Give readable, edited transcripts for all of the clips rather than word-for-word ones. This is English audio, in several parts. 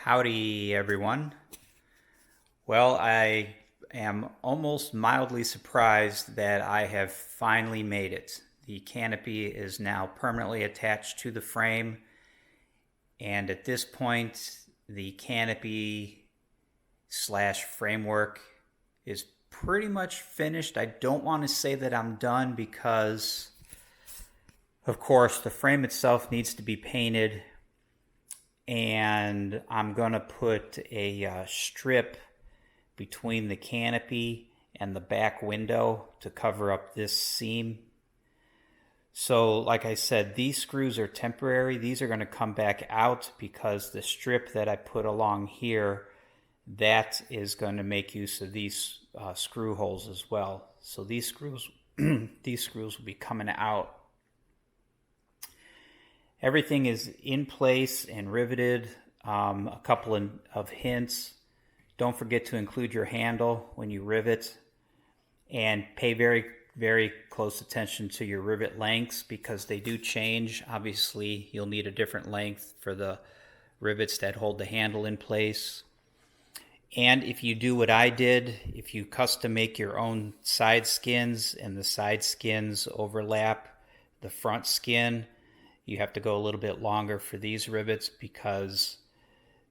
Howdy, everyone. Well, I am almost mildly surprised that I have finally made it. The canopy is now permanently attached to the frame, and at this point, the canopy slash framework is pretty much finished. I don't want to say that I'm done because, of course, the frame itself needs to be painted, and I'm going to put a strip between the canopy and the back window to cover up this seam. So like I said, these screws are temporary. These are going to come back out because the strip that I put along here, that is going to make use of these screw holes as well. So these screws these screws will be coming out. Everything is in place and riveted. A couple of hints. Don't forget to include your handle when you rivet, and pay very, very close attention to your rivet lengths because they do change. Obviously, you'll need a different length for the rivets that hold the handle in place. And if you do what I did, if you custom make your own side skins and the side skins overlap the front skin, you have to go a little bit longer for these rivets because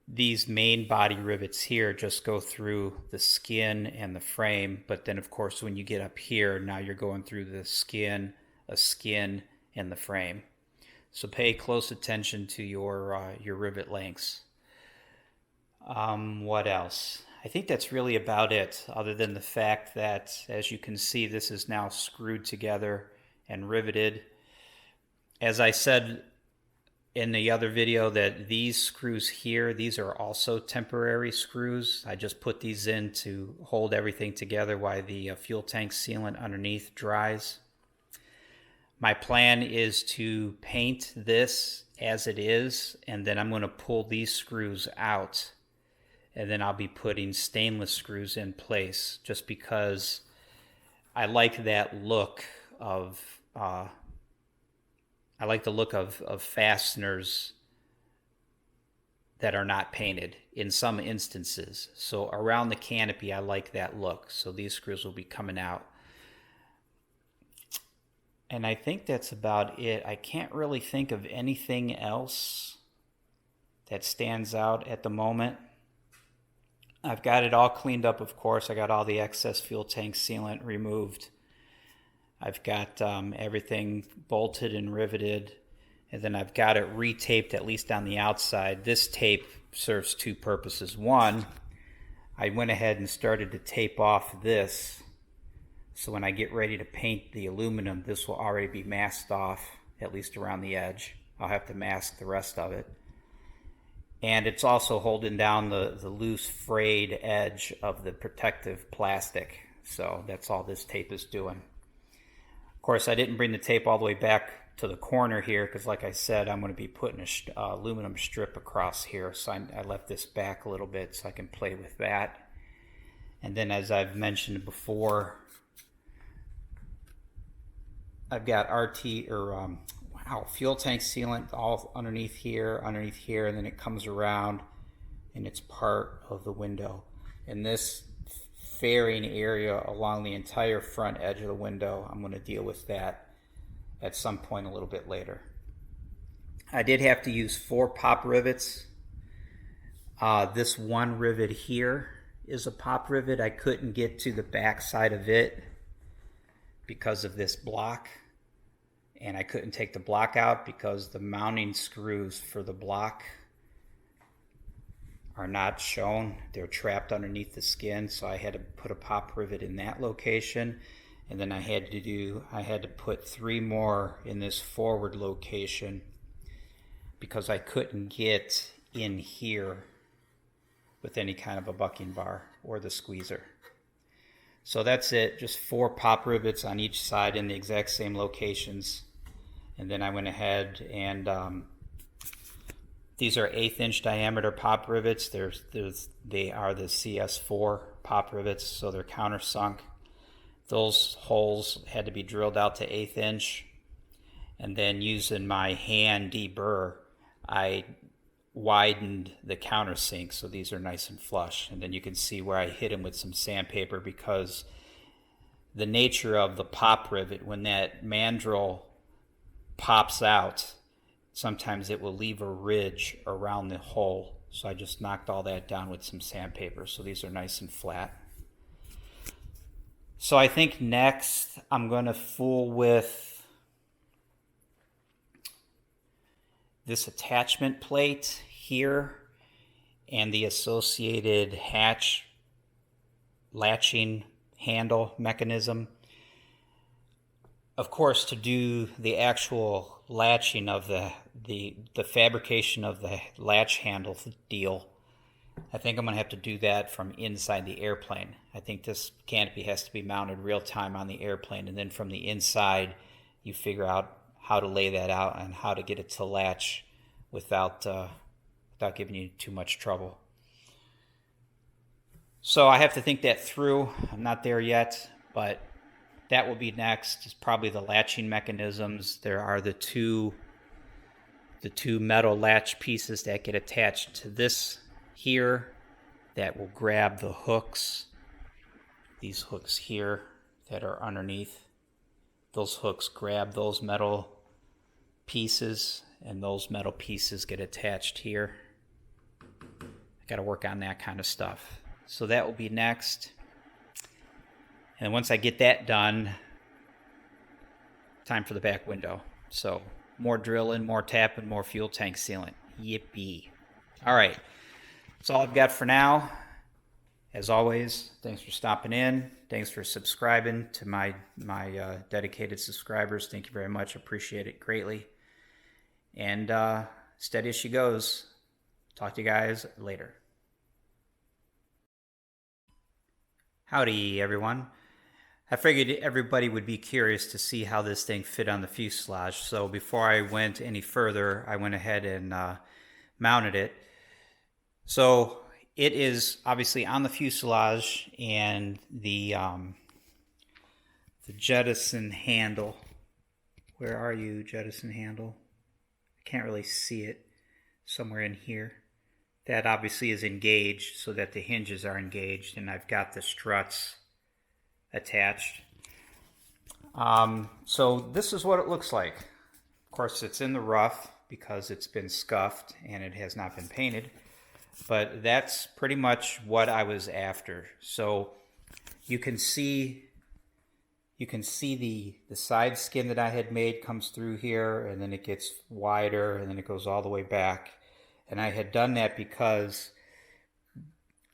these main body rivets here just go through the skin and the frame. But then, of course, when you get up here, now you're going through the skin, a skin, and the frame. So pay close attention to your rivet lengths. What else? I think that's really about it, other than the fact that, as you can see, this is now screwed together and riveted. As I said in the other video, that these screws here, these are also temporary screws. I just put these in to hold everything together while the fuel tank sealant underneath dries. My plan is to paint this as it is, and then I'm going to pull these screws out, and then I'll be putting stainless screws in place just because I like that look of fasteners that are not painted in some instances. So around the canopy, I like that look. So these screws will be coming out. And I think that's about it. I can't really think of anything else that stands out at the moment. I've got it all cleaned up, of course. I got all the excess fuel tank sealant removed. I've got everything bolted and riveted, and then I've got it retaped, at least on the outside. This tape serves two purposes. One, I went ahead and started to tape off this, so when I get ready to paint the aluminum, this will already be masked off, at least around the edge. I'll have to mask the rest of it. And it's also holding down the loose frayed edge of the protective plastic. So that's all this tape is doing. Of course, I didn't bring the tape all the way back to the corner here because, like I said, I'm going to be putting an aluminum strip across here. So I left this back a little bit so I can play with that. And then, as I've mentioned before, I've got fuel tank sealant all underneath here, and then it comes around and it's part of the window. And this fairing area along the entire front edge of the window, I'm going to deal with that at some point a little bit later. I did have to use 4 pop rivets. This one rivet here is a pop rivet. I couldn't get to the back side of it because of this block, and I couldn't take the block out because the mounting screws for the block are not shown. They're trapped underneath the skin, so I had to put a pop rivet in that location, and then I had to put 3 more in this forward location because I couldn't get in here with any kind of a bucking bar or the squeezer. So that's it, just 4 pop rivets on each side in the exact same locations. And then I went ahead and these are 1/8 inch diameter pop rivets. They are the CS4 pop rivets, so they're countersunk. Those holes had to be drilled out to 1/8 inch. And then using my hand deburr, I widened the countersink, so these are nice and flush. And then you can see where I hit them with some sandpaper, because the nature of the pop rivet, when that mandrel pops out, sometimes it will leave a ridge around the hole. So I just knocked all that down with some sandpaper, so these are nice and flat. So I think next I'm going to fool with this attachment plate here and the associated hatch latching handle mechanism. Of course, to do the actual latching of the fabrication of the latch handle deal, I think I'm going to have to do that from inside the airplane. I think this canopy has to be mounted real time on the airplane, and then from the inside you figure out how to lay that out and how to get it to latch without giving you too much trouble. So I have to think that through. I'm not there yet, but that will be next. It's probably the latching mechanisms. There are the two metal latch pieces that get attached to this here that will grab the hooks. These hooks here that are underneath. Those hooks grab those metal pieces, and those metal pieces get attached here. I got to work on that kind of stuff. So that will be next. And once I get that done, time for the back window. So more drilling, more tapping, more fuel tank sealant. Yippee. All right. That's all I've got for now. As always, thanks for stopping in. Thanks for subscribing to my dedicated subscribers. Thank you very much. Appreciate it greatly. And steady as she goes. Talk to you guys later. Howdy, everyone. I figured everybody would be curious to see how this thing fit on the fuselage. So before I went any further, I went ahead and mounted it. So it is obviously on the fuselage, and the jettison handle. Where are you, jettison handle? I can't really see it. Somewhere in here. That obviously is engaged so that the hinges are engaged, and I've got the struts attached. So this is what it looks like. Of course, it's in the rough because it's been scuffed and it has not been painted, but that's pretty much what I was after. So you can see the side skin that I had made comes through here, and then it gets wider, and then it goes all the way back. And I had done that because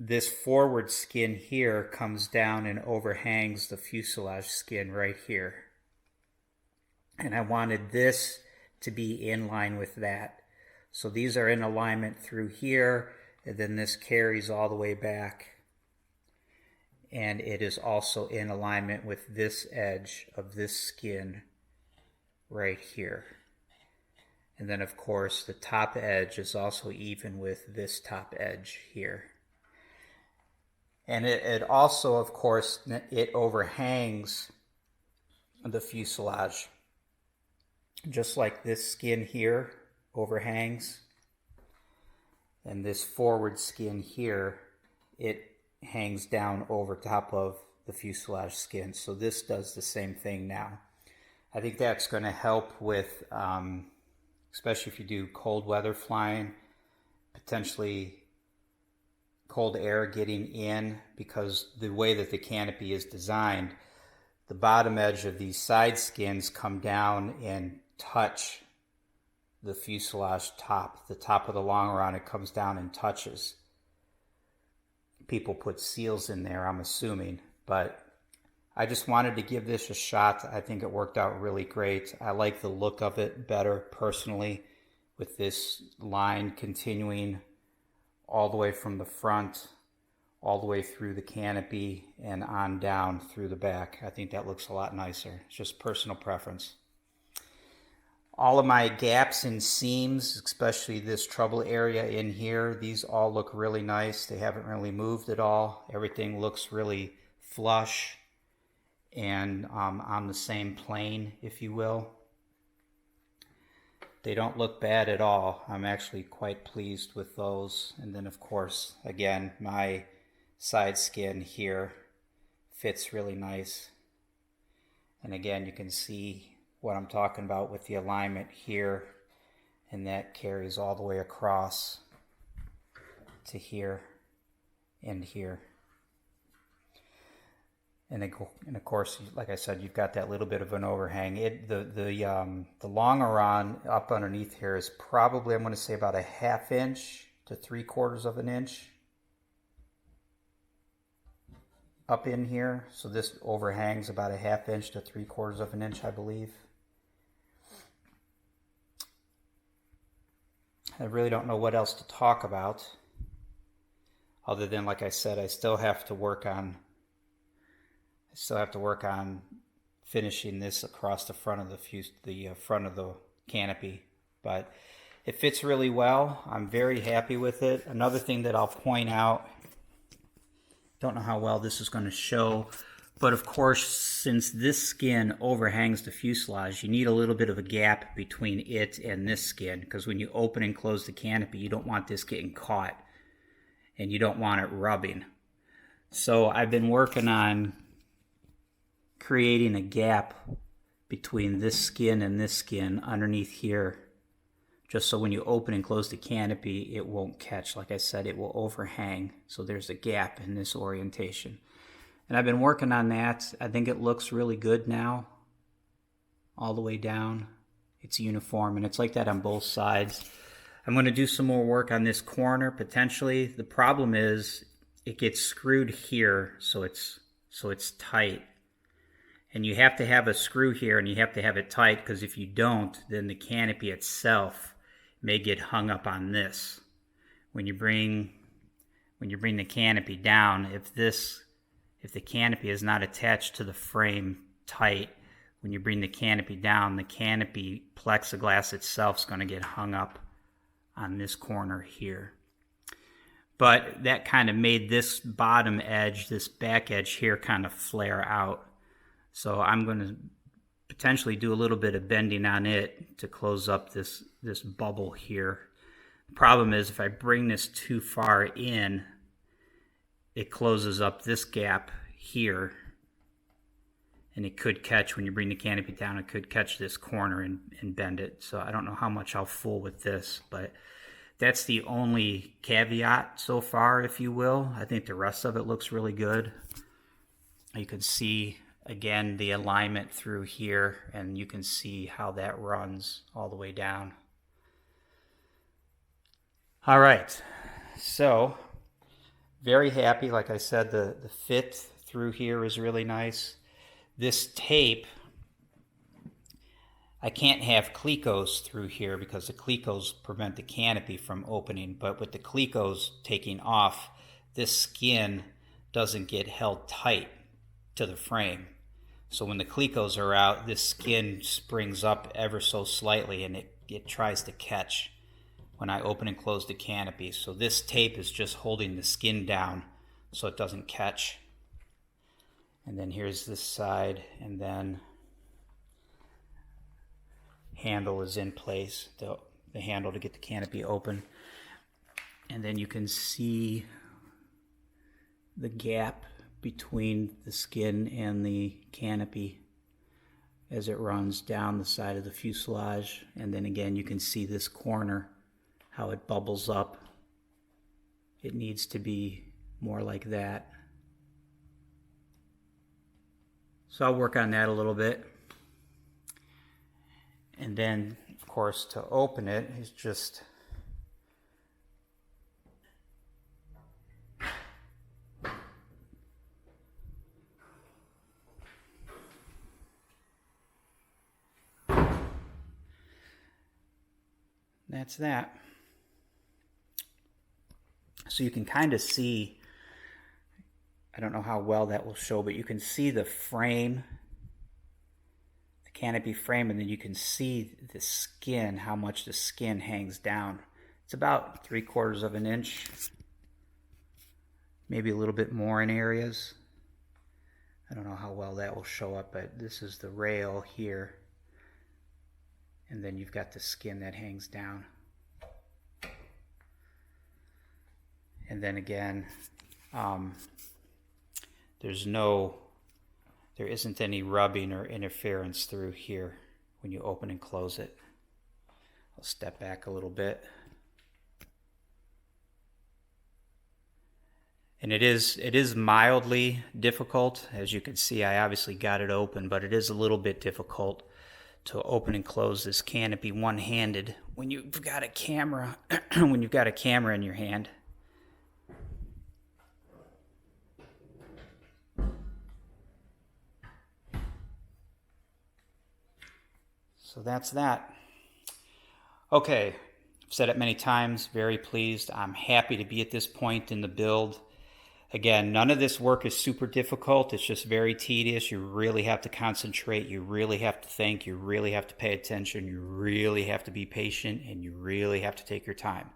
this forward skin here comes down and overhangs the fuselage skin right here. And I wanted this to be in line with that. So these are in alignment through here, and then this carries all the way back. And it is also in alignment with this edge of this skin right here. And then, of course, the top edge is also even with this top edge here. And it also, of course, it overhangs the fuselage. Just like this skin here overhangs. And this forward skin here, it hangs down over top of the fuselage skin. So this does the same thing now. I think that's going to help with... especially if you do cold weather flying, potentially cold air getting in, because the way that the canopy is designed, the bottom edge of these side skins come down and touch the fuselage top. The top of the long run, it comes down and touches. People put seals in there, I'm assuming, but I just wanted to give this a shot. I think it worked out really great. I like the look of it better personally, with this line continuing all the way from the front, all the way through the canopy and on down through the back. I think that looks a lot nicer. It's just personal preference. All of my gaps and seams, especially this trouble area in here, these all look really nice. They haven't really moved at all. Everything looks really flush and on the same plane, if you will. They don't look bad at all. I'm actually quite pleased with those. And then of course, again, my side skin here fits really nice. And again, you can see what I'm talking about with the alignment here, and that carries all the way across to here and here. And of course, like I said, you've got that little bit of an overhang. The longeron up underneath here is probably, I'm going to say, about a 1/2 inch to 3/4 of an inch up in here. So this overhangs about a 1/2 inch to 3/4 of an inch, I believe. I really don't know what else to talk about, other than, like I said, I still have to work on finishing this across the front of the front of the canopy. But it fits really well. I'm very happy with it. Another thing that I'll point out, don't know how well this is going to show, but of course, since this skin overhangs the fuselage, you need a little bit of a gap between it and this skin, because when you open and close the canopy, you don't want this getting caught and you don't want it rubbing. So I've been working on creating a gap between this skin and this skin underneath here, just so when you open and close the canopy, it won't catch. Like I said, it will overhang, so there's a gap in this orientation. And I've been working on that. I think it looks really good now, all the way down. It's uniform, and it's like that on both sides. I'm going to do some more work on this corner, potentially. The problem is it gets screwed here, so it's tight. And you have to have a screw here, and you have to have it tight, because if you don't, then the canopy itself may get hung up on this. When you bring the canopy down, if the canopy is not attached to the frame tight, when you bring the canopy down, the canopy plexiglass itself is going to get hung up on this corner here. But that kind of made this bottom edge, this back edge here, kind of flare out. So I'm going to potentially do a little bit of bending on it to close up this bubble here. The problem is, if I bring this too far in, it closes up this gap here, and it could catch, when you bring the canopy down, it could catch this corner and bend it. So I don't know how much I'll fool with this, but that's the only caveat so far, if you will. I think the rest of it looks really good. You can see, again, the alignment through here, and you can see how that runs all the way down. All right, so very happy. Like I said, the fit through here is really nice. This tape, I can't have clecos through here because the clecos prevent the canopy from opening, but with the clecos taking off, this skin doesn't get held tight to the frame. So when the clecos are out, this skin springs up ever so slightly, and it tries to catch when I open and close the canopy. So this tape is just holding the skin down so it doesn't catch. And then here's this side, and then handle is in place, the handle to get the canopy open. And then you can see the gap between the skin and the canopy as it runs down the side of the fuselage. And then again, you can see this corner, how it bubbles up. It needs to be more like that. So I'll work on that a little bit. And then, of course, to open it is just that's that. So you can kind of see, I don't know how well that will show, but you can see the frame, the canopy frame, and then you can see the skin, how much the skin hangs down. It's about 3/4 of an inch, maybe a little bit more in areas. I don't know how well that will show up, but this is the rail here. and then you've got the skin that hangs down. And then again, there isn't any rubbing or interference through here when you open and close it. I'll step back a little bit. And it is mildly difficult. As you can see, I obviously got it open, but it is a little bit difficult to open and close this canopy one-handed when you've got a camera when you've got a camera in your hand. So that's that. Okay, I've said it many times, very pleased. I'm happy to be at this point in the build. Again, none of this work is super difficult. It's just very tedious. You really have to concentrate. You really have to think. You really have to pay attention. You really have to be patient, and you really have to take your time.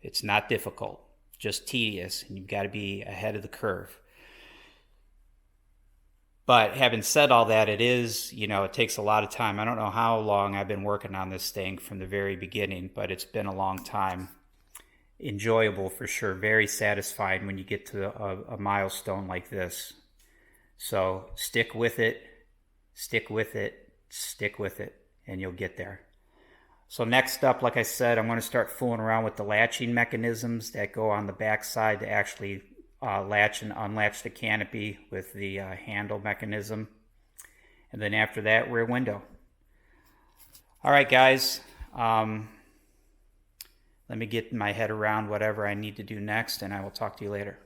It's not difficult, just tedious, and you've got to be ahead of the curve. But having said all that, it takes a lot of time. I don't know how long I've been working on this thing from the very beginning, but it's been a long time. Enjoyable for sure, very satisfying when you get to a milestone like this. So stick with it, stick with it, stick with it, and you'll get there. So next up, like I said, I'm going to start fooling around with the latching mechanisms that go on the back side to actually latch and unlatch the canopy with the handle mechanism. And then after that, rear window. All right, guys. Let me get my head around whatever I need to do next, and I will talk to you later.